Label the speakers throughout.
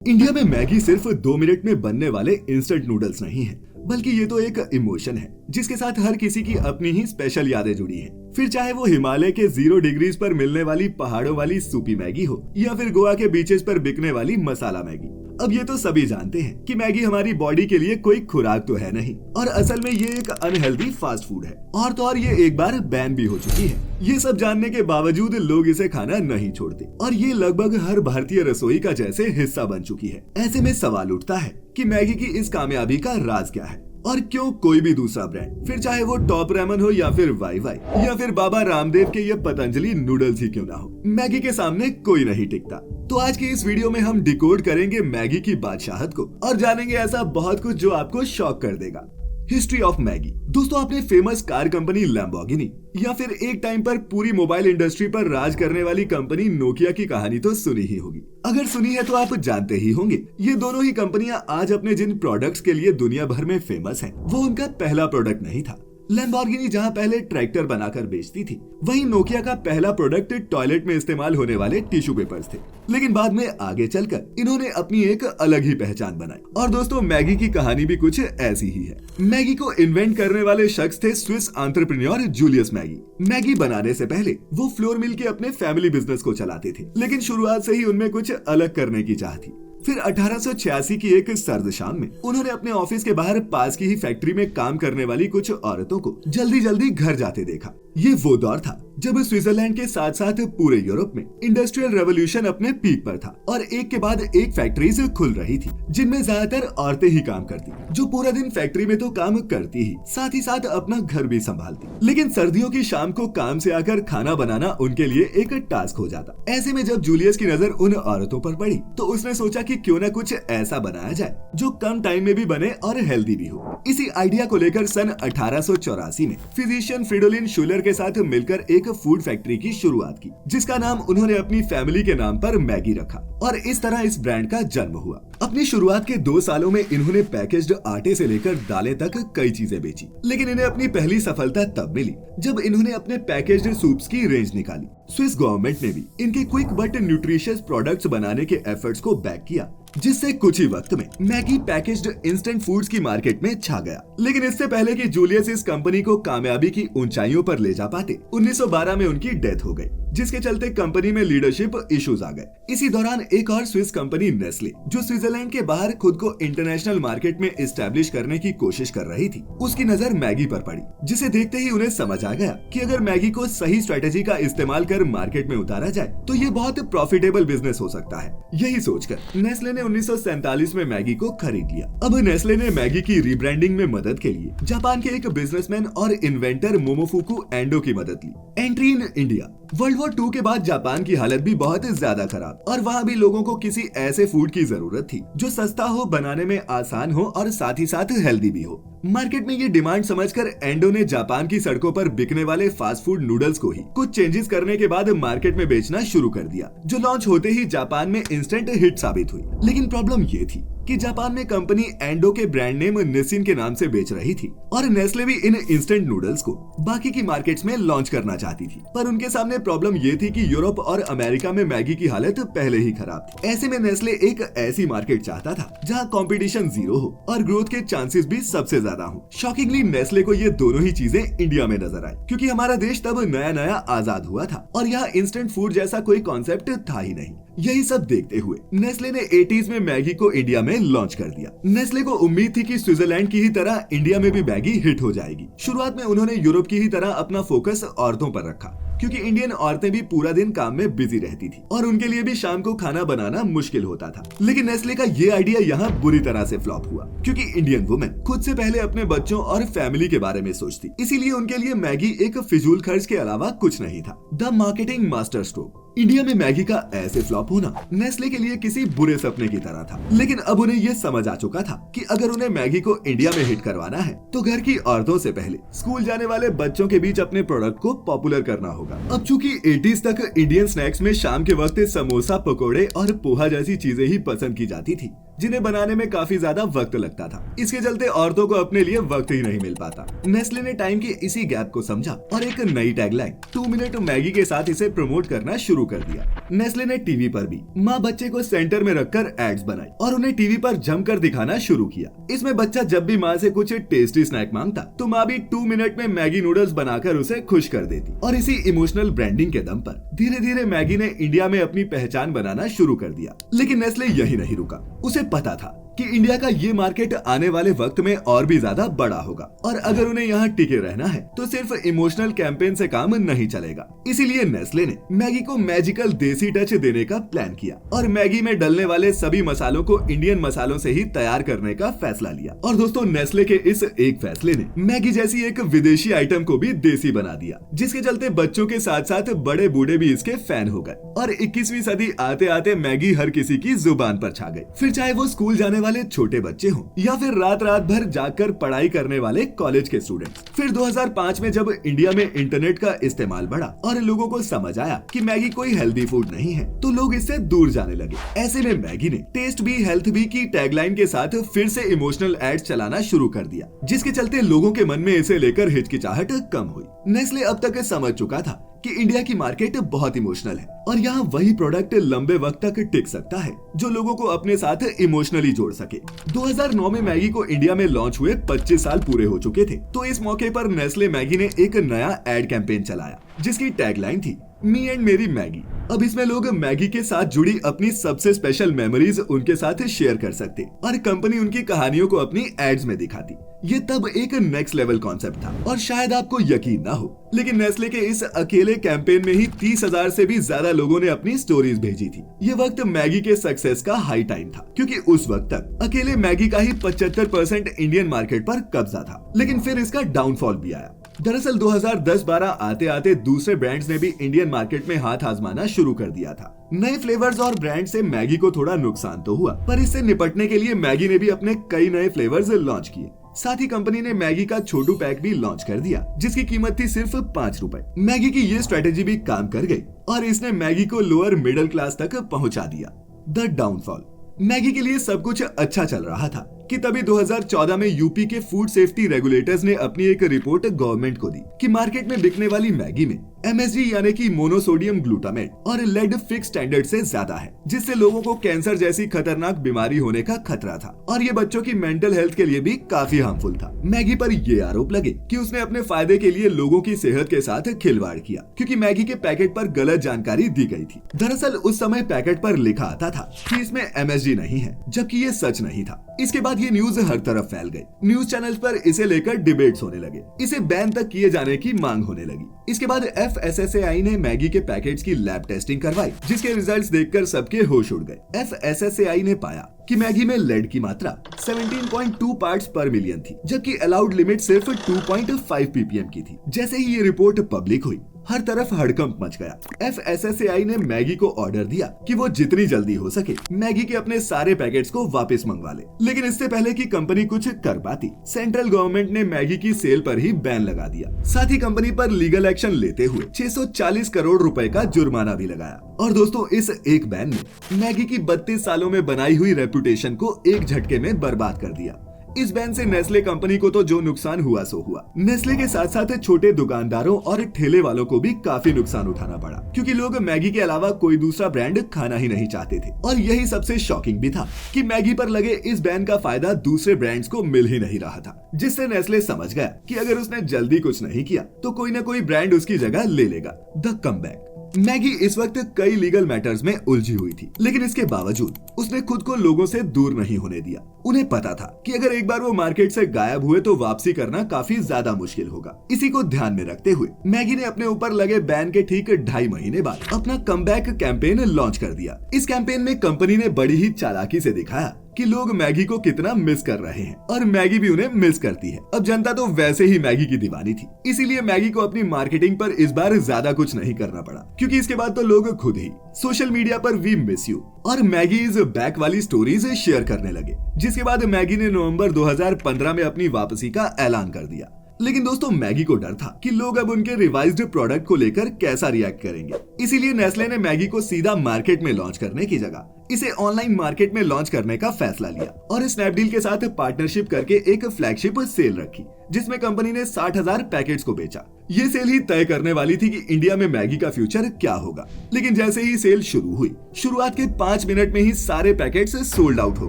Speaker 1: India में Maggi सिर्फ 2 minute में बनने वाले इंस्टेंट नूडल्स नहीं है, बल्कि ये तो एक इमोशन है जिसके साथ हर किसी की अपनी ही स्पेशल यादें जुड़ी हैं। फिर चाहे वो हिमालय के 0 डिग्रीज पर मिलने वाली पहाड़ों वाली सूपी मैगी हो या फिर गोवा के बीचेस पर बिकने वाली मसाला मैगी। अब ये तो सभी जानते हैं कि मैगी हमारी बॉडी के लिए कोई खुराक तो है नहीं, और असल में ये एक अनहेल्दी फास्ट फूड है, और तो और ये एक बार बैन भी हो चुकी है। ये सब जानने के बावजूद लोग इसे खाना नहीं छोड़ते, और ये लगभग हर भारतीय रसोई का जैसे हिस्सा बन चुकी है। ऐसे में सवाल उठता है कि मैगी की इस कामयाबी का राज क्या है, और क्यों कोई भी दूसरा ब्रांड, फिर चाहे वो टॉप रेमन हो या फिर वाई वाई या फिर बाबा रामदेव के ये पतंजलि नूडल्स ही क्यों ना हो, मैगी के सामने कोई नहीं टिकता। तो आज की इस वीडियो में हम डिकोड करेंगे मैगी की बादशाहत को और जानेंगे ऐसा बहुत कुछ जो आपको शॉक कर देगा। History of Maggi. दोस्तों, आपने फेमस कार कंपनी लैम्बोर्गिनी या फिर एक टाइम पर पूरी मोबाइल इंडस्ट्री पर राज करने वाली कंपनी नोकिया की कहानी तो सुनी ही होगी। अगर सुनी है तो आप जानते ही होंगे, ये दोनों ही कंपनियां आज अपने जिन प्रोडक्ट्स के लिए दुनिया भर में फेमस हैं, वो उनका पहला प्रोडक्ट नहीं था। लैम्बोर्गिनी जहां पहले ट्रैक्टर बनाकर बेचती थी, वहीं नोकिया का पहला प्रोडक्ट टॉयलेट में इस्तेमाल होने वाले टिश्यू पेपर्स थे। लेकिन बाद में आगे चलकर इन्होंने अपनी एक अलग ही पहचान बनाई। और दोस्तों, मैगी की कहानी भी कुछ ऐसी ही है। मैगी को इन्वेंट करने वाले शख्स थे Swiss entrepreneur Julius Maggi. Maggi बनाने से पहले वो फ्लोर मिल के अपने फैमिली बिजनेस को चलाते थे, लेकिन शुरुआत से ही उनमें कुछ अलग करने की चाह थी। फिर 1886 की एक सर्द शाम में उन्होंने अपने ऑफिस के बाहर पास की ही फैक्ट्री में काम करने वाली कुछ औरतों को जल्दी जल्दी घर जाते देखा। ये वो दौर था जब स्विट्जरलैंड के साथ साथ पूरे यूरोप में इंडस्ट्रियल रेवोल्यूशन अपने पीक पर था, और एक के बाद एक फैक्ट्रीज खुल रही थी जिनमें ज्यादातर औरतें ही काम करती, जो पूरा दिन फैक्ट्री में तो काम करती ही साथ अपना घर भी संभालती। लेकिन सर्दियों की शाम को काम से आकर खाना बनाना उनके लिए एक टास्क हो जाता। ऐसे में जब जूलियस की नजर उन औरतों पर पड़ी तो उसने सोचा कि क्यों न कुछ ऐसा बनाया जाए जो कम टाइम में भी बने और हेल्दी भी हो। इसी आइडिया को लेकर सन 1884 में फिजिशियन फ्रिडोलिन शूलर के साथ मिलकर एक फूड फैक्ट्री की शुरुआत की, जिसका नाम उन्होंने अपनी फैमिली के नाम पर मैगी रखा, और इस तरह इस ब्रांड का जन्म हुआ। अपनी शुरुआत के 2 सालों में इन्होंने पैकेज्ड आटे से लेकर दालें तक कई चीजें बेची, लेकिन इन्हें अपनी पहली सफलता तब मिली जब इन्होंने अपने पैकेज्ड सूप्स की रेंज निकाली। स्विस गवर्नमेंट ने भी इनके क्विक बट न्यूट्रिशियस प्रोडक्ट्स बनाने के एफर्ट्स को बैक किया, जिससे कुछ ही वक्त में मैगी पैकेज्ड इंस्टेंट फूड्स की मार्केट में छा गया। लेकिन इससे पहले कि जूलियस इस कंपनी को कामयाबी की ऊंचाइयों पर ले जा पाते, 1912 में उनकी डेथ हो गई, जिसके चलते कंपनी में लीडरशिप इश्यूज आ गए। इसी दौरान एक और स्विस कंपनी नेस्ले, जो स्विट्जरलैंड के बाहर खुद को इंटरनेशनल मार्केट में एस्टेब्लिश करने की कोशिश कर रही थी, उसकी नजर मैगी पर पड़ी, जिसे देखते ही उन्हें समझ आ गया कि अगर मैगी को सही स्ट्रेटेजी का इस्तेमाल कर मार्केट में उतारा जाए तो ये बहुत प्रॉफिटेबल बिजनेस हो सकता है। यही सोचकर नेस्ले ने 1947 में मैगी को खरीद लिया। अब नेस्ले ने मैगी की रीब्रांडिंग में मदद के लिए जापान के एक बिजनेसमैन और इन्वेंटर मोमोफुकु एंडो की मदद ली। Entry in India. World war 2 के बाद जापान की हालत भी बहुत ज्यादा खराब, और वहाँ भी लोगों को किसी ऐसे फूड की जरूरत थी जो सस्ता हो, बनाने में आसान हो और साथ ही साथ हेल्दी भी हो। मार्केट में ये डिमांड समझकर एंडो ने जापान की सड़कों पर बिकने वाले फास्ट फूड नूडल्स को ही कुछ चेंजेस करने के बाद मार्केट में बेचना शुरू कर दिया, जो लॉन्च होते ही जापान में इंस्टेंट हिट साबित हुई। लेकिन प्रॉब्लम ये थी कि जापान में कंपनी एंडो के ब्रांड नेम निसिन के नाम से बेच रही थी, और नेस्ले भी इन इंस्टेंट नूडल्स को बाकी की मार्केट्स में लॉन्च करना चाहती थी। पर उनके सामने प्रॉब्लम ये थी कि यूरोप और अमेरिका में मैगी की हालत पहले ही खराब थी। ऐसे में नेस्ले एक ऐसी मार्केट चाहता था जहां कंपटीशन 0 हो और ग्रोथ के चांसेस भी सबसे ज्यादा हो। शॉकिंगली नेस्ले को ये दोनों ही चीजें इंडिया में नजर आई, क्योंकि हमारा देश तब नया नया आजाद हुआ था और यहाँ इंस्टेंट फूड जैसा कोई कॉन्सेप्ट था ही नहीं। यही सब देखते हुए नेस्ले ने 80s में मैगी को इंडिया में लॉन्च कर दिया। नेस्ले को उम्मीद थी कि स्विट्जरलैंड की ही तरह इंडिया में भी मैगी हिट हो जाएगी। शुरुआत में उन्होंने यूरोप की ही तरह अपना फोकस औरतों पर रखा, क्योंकि इंडियन औरतें भी पूरा दिन काम में बिजी रहती थी और उनके लिए भी शाम को खाना बनाना मुश्किल होता था। लेकिन नेस्ले का ये आइडिया यहाँ बुरी तरह से फ्लॉप हुआ, क्योंकि इंडियन वुमेन खुद से पहले अपने बच्चों और फैमिली के बारे में सोचती, इसीलिए उनके लिए मैगी एक फिजूल खर्च के अलावा कुछ नहीं था। The marketing master stroke. India में मैगी का ऐसे फ्लॉप होना नेस्ले के लिए किसी बुरे सपने की तरह था। लेकिन अब उन्हें यह समझ आ चुका था कि अगर उन्हें मैगी को इंडिया में हिट करवाना है तो घर की औरतों से पहले स्कूल जाने वाले बच्चों के बीच अपने प्रोडक्ट को पॉपुलर करना होगा। अब चूंकि 80s तक इंडियन स्नैक्स में शाम के वक्त समोसा, पकोड़े और पोहा जैसी चीजें ही पसंद की जाती थी, जिन्हें बनाने में काफी ज्यादा वक्त लगता था। इसके चलते औरतों को अपने लिए वक्त ही नहीं मिल पाता। नेस्ले ने टाइम के इसी गैप को समझा और एक नई टैगलाइन 2 मिनट मैगी के साथ इसे प्रमोट करना शुरू कर दिया। नेस्ले ने टीवी पर भी माँ बच्चे को सेंटर में रखकर एड्स बनाई और उन्हें टीवी पर जमकर दिखाना शुरू किया। इसमें बच्चा जब भी माँ से कुछ टेस्टी स्नैक मांगता तो माँ भी 2 मिनट में मैगी नूडल्स बनाकर उसे खुश कर देती। और इसी इमोशनल ब्रांडिंग के दम पर धीरे धीरे मैगी ने इंडिया में अपनी पहचान बनाना शुरू कर दिया। लेकिन नेस्ले यही नहीं रुका। उसे पता था कि इंडिया का ये मार्केट आने वाले वक्त में और भी ज्यादा बड़ा होगा और अगर उन्हें यहाँ टिके रहना है तो सिर्फ इमोशनल कैंपेन से काम नहीं चलेगा। इसीलिए नेस्ले ने मैगी को मैजिकल देसी टच देने का प्लान किया और मैगी में डलने वाले सभी मसालों को इंडियन मसालों से ही तैयार करने का फैसला लिया। और दोस्तों, नेस्ले के इस एक फैसले ने मैगी जैसी एक विदेशी आइटम को भी देसी बना दिया, जिसके चलते बच्चों के साथ साथ बड़े बूढ़े भी इसके फैन हो गए और 21वीं सदी आते आते मैगी हर किसी की जुबान पर छा गई। फिर चाहे वो स्कूल जाने वाले छोटे बच्चे हों या फिर रात रात भर जाकर पढ़ाई करने वाले कॉलेज के स्टूडेंट्स। फिर 2005 में जब इंडिया में इंटरनेट का इस्तेमाल बढ़ा और लोगों को समझ आया कि मैगी कोई हेल्दी फूड नहीं है तो लोग इससे दूर जाने लगे। ऐसे में मैगी ने टेस्ट भी हेल्थ भी की टैगलाइन के साथ फिर से इमोशनल एड्स चलाना शुरू कर दिया, जिसके चलते लोगों के मन में इसे लेकर हिचकिचाहट कम हुई। नेस्ले अब तक समझ चुका था कि इंडिया की मार्केट बहुत इमोशनल है और यहाँ वही प्रोडक्ट लंबे वक्त तक टिक सकता है जो लोगों को अपने साथ इमोशनली जोड़ सके। 2009 में मैगी को इंडिया में लॉन्च हुए 25 साल पूरे हो चुके थे, तो इस मौके पर नेस्ले मैगी ने एक नया एड कैंपेन चलाया जिसकी टैगलाइन थी मी एंड मेरी मैगी। अब इसमें लोग मैगी के साथ जुड़ी अपनी सबसे स्पेशल मेमोरीज उनके साथ शेयर कर सकते और कंपनी उनकी कहानियों को अपनी एड्स में दिखाती। ये तब एक नेक्स्ट लेवल कॉन्सेप्ट था और शायद आपको यकीन ना हो, लेकिन नेस्ले के इस अकेले कैंपेन में ही 30,000 से भी ज्यादा लोगों ने अपनी स्टोरीज भेजी थी। ये वक्त मैगी के सक्सेस का हाई टाइम था, क्योंकि उस वक्त तक अकेले मैगी का ही 75% इंडियन मार्केट पर कब्जा था। लेकिन फिर इसका डाउनफॉल भी आया। दरअसल 2010-12 आते आते दूसरे ब्रांड्स ने भी इंडियन मार्केट में हाथ आजमाना शुरू कर दिया था। नए फ्लेवर्स और ब्रांड से मैगी को थोड़ा नुकसान तो हुआ, पर इससे निपटने के लिए मैगी ने भी अपने कई नए फ्लेवर्स लॉन्च किए। साथ ही कंपनी ने मैगी का छोटू पैक भी लॉन्च कर दिया जिसकी कीमत थी सिर्फ 5 रुपए। मैगी की ये स्ट्रेटेजी भी काम कर गई और इसने मैगी को लोअर मिडिल क्लास तक पहुंचा दिया। The downfall. मैगी के लिए सब कुछ अच्छा चल रहा था कि तभी 2014 में यूपी के फूड सेफ्टी रेगुलेटर्स ने अपनी एक रिपोर्ट गवर्नमेंट को दी कि मार्केट में बिकने वाली मैगी में MSG यानी कि मोनोसोडियम ग्लूटामेट और लेड फिक्स स्टैंडर्ड से ज्यादा है, जिससे लोगों को कैंसर जैसी खतरनाक बीमारी होने का खतरा था और ये बच्चों की मेंटल हेल्थ के लिए भी काफी हार्मफुल था। मैगी पर ये आरोप लगे कि उसने अपने फायदे के लिए लोगों की सेहत के साथ खिलवाड़ किया, क्योंकि मैगी के पैकेट पर गलत जानकारी दी गई थी। दरअसल उस समय पैकेट पर लिखा आता था कि इसमें MSG नहीं है, जबकि ये सच नहीं था। इसके बाद ये न्यूज हर तरफ फैल गई। न्यूज चैनल्स पर इसे लेकर डिबेट्स होने लगे, इसे बैन तक किए जाने की मांग होने लगी। इसके बाद FSSAI ने मैगी के पैकेट्स की लैब टेस्टिंग करवाई, जिसके रिजल्ट्स देखकर सबके होश उड़ गए। FSSAI ने पाया कि मैगी में लेड की मात्रा 17.2 पार्ट्स पर मिलियन थी, जबकि अलाउड लिमिट सिर्फ 2.5 ppm की थी। जैसे ही ये रिपोर्ट पब्लिक हुई, हर तरफ हड़कंप मच गया। FSSAI ने मैगी को ऑर्डर दिया कि वो जितनी जल्दी हो सके मैगी के अपने सारे पैकेट्स को वापस मंगवा ले। लेकिन इससे पहले कि कंपनी कुछ कर पाती, सेंट्रल गवर्नमेंट ने मैगी की सेल पर ही बैन लगा दिया। साथ ही कंपनी पर लीगल एक्शन लेते हुए 640 करोड़ रुपए का जुर्माना भी लगाया। और दोस्तों, इस एक बैन ने मैगी की 32 सालों में बनाई हुई रेपुटेशन को एक झटके में बर्बाद कर दिया। इस बैन से नेस्ले कंपनी को तो जो नुकसान हुआ सो हुआ, नेस्ले के साथ साथ छोटे दुकानदारों और ठेले वालों को भी काफी नुकसान उठाना पड़ा, क्योंकि लोग मैगी के अलावा कोई दूसरा ब्रांड खाना ही नहीं चाहते थे। और यही सबसे शॉकिंग भी था कि मैगी पर लगे इस बैन का फायदा दूसरे ब्रांड्स को मिल ही नहीं रहा था, जिससे नेस्ले समझ गया कि अगर उसने जल्दी कुछ नहीं किया तो कोई न कोई ब्रांड उसकी जगह ले लेगा। The comeback. मैगी इस वक्त कई लीगल मैटर्स में उलझी हुई थी, लेकिन इसके बावजूद उसने खुद को लोगों से दूर नहीं होने दिया। उन्हें पता था कि अगर एक बार वो मार्केट से गायब हुए तो वापसी करना काफी ज्यादा मुश्किल होगा। इसी को ध्यान में रखते हुए मैगी ने अपने ऊपर लगे बैन के ठीक 2.5 महीने बाद अपना कमबैक कैंपेन लॉन्च कर दिया। इस कैंपेन में कंपनी ने बड़ी ही चालाकी से दिखाया कि लोग मैगी को कितना मिस कर रहे हैं और मैगी भी उन्हें मिस करती है। अब जनता तो वैसे ही मैगी की दीवानी थी, इसीलिए मैगी को अपनी मार्केटिंग पर इस बार ज्यादा कुछ नहीं करना पड़ा, क्योंकि इसके बाद तो लोग खुद ही सोशल मीडिया पर वी मिस यू और मैगी इज बैक वाली स्टोरीज शेयर करने लगे। जिसके बाद मैगी ने नवंबर 2015 में अपनी वापसी का ऐलान कर दिया। लेकिन दोस्तों मैगी को डर था कि लोग अब उनके रिवाइज्ड प्रोडक्ट को लेकर कैसा रिएक्ट करेंगे। इसीलिए नेस्ले ने मैगी को सीधा मार्केट में लॉन्च करने की जगह इसे ऑनलाइन मार्केट में लॉन्च करने का फैसला लिया और स्नैपडील के साथ पार्टनरशिप करके एक फ्लैगशिप सेल रखी, जिसमें कंपनी ने 60,000 पैकेट्स को बेचा। ये सेल ही तय करने वाली थी कि इंडिया में मैगी का फ्यूचर क्या होगा। लेकिन जैसे ही सेल शुरू हुई, शुरुआत के 5 मिनट में ही सारे पैकेट्स सोल्ड आउट हो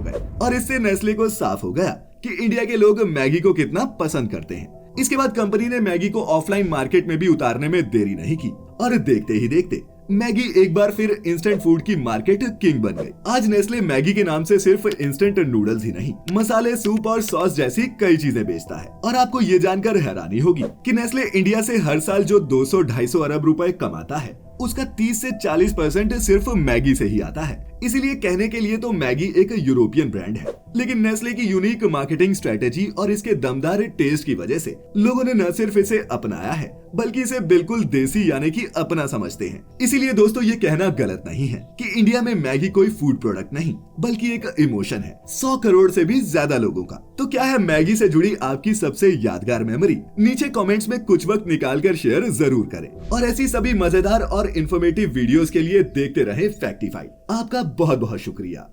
Speaker 1: गए और इससे नेस्ले को साफ हो गया कि इंडिया के लोग मैगी को कितना पसंद करते हैं। इसके बाद कंपनी ने मैगी को ऑफलाइन मार्केट में भी उतारने में देरी नहीं की और देखते ही देखते मैगी एक बार फिर इंस्टेंट फूड की मार्केट किंग बन गई। आज नेस्ले मैगी के नाम से सिर्फ इंस्टेंट नूडल्स ही नहीं, मसाले, सूप और सॉस जैसी कई चीजें बेचता है। और आपको ये जानकर हैरानी होगी कि नेस्ले इंडिया से हर साल जो 200-250 अरब रुपए कमाता है, उसका 30 से 40% सिर्फ मैगी से ही आता है। इसीलिए कहने के लिए तो मैगी एक यूरोपियन ब्रांड है, लेकिन नेस्ले की यूनिक मार्केटिंग स्ट्रेटेजी और इसके दमदार टेस्ट की वजह से लोगों ने न सिर्फ इसे अपनाया है, बल्कि इसे बिल्कुल देसी यानी कि अपना समझते हैं। इसीलिए दोस्तों ये कहना गलत नहीं है कि इंडिया में मैगी कोई फूड प्रोडक्ट नहीं, बल्कि एक इमोशन है 100 करोड़ से भी ज्यादा लोगों का। तो क्या है मैगी से जुड़ी आपकी सबसे यादगार मेमोरी? नीचे कमेंट्स में कुछ वक्त निकाल कर शेयर जरूर करें और ऐसी सभी मजेदार और इन्फॉर्मेटिव वीडियोस के लिए देखते रहे फैक्टिफाइड। आपका बहुत बहुत शुक्रिया।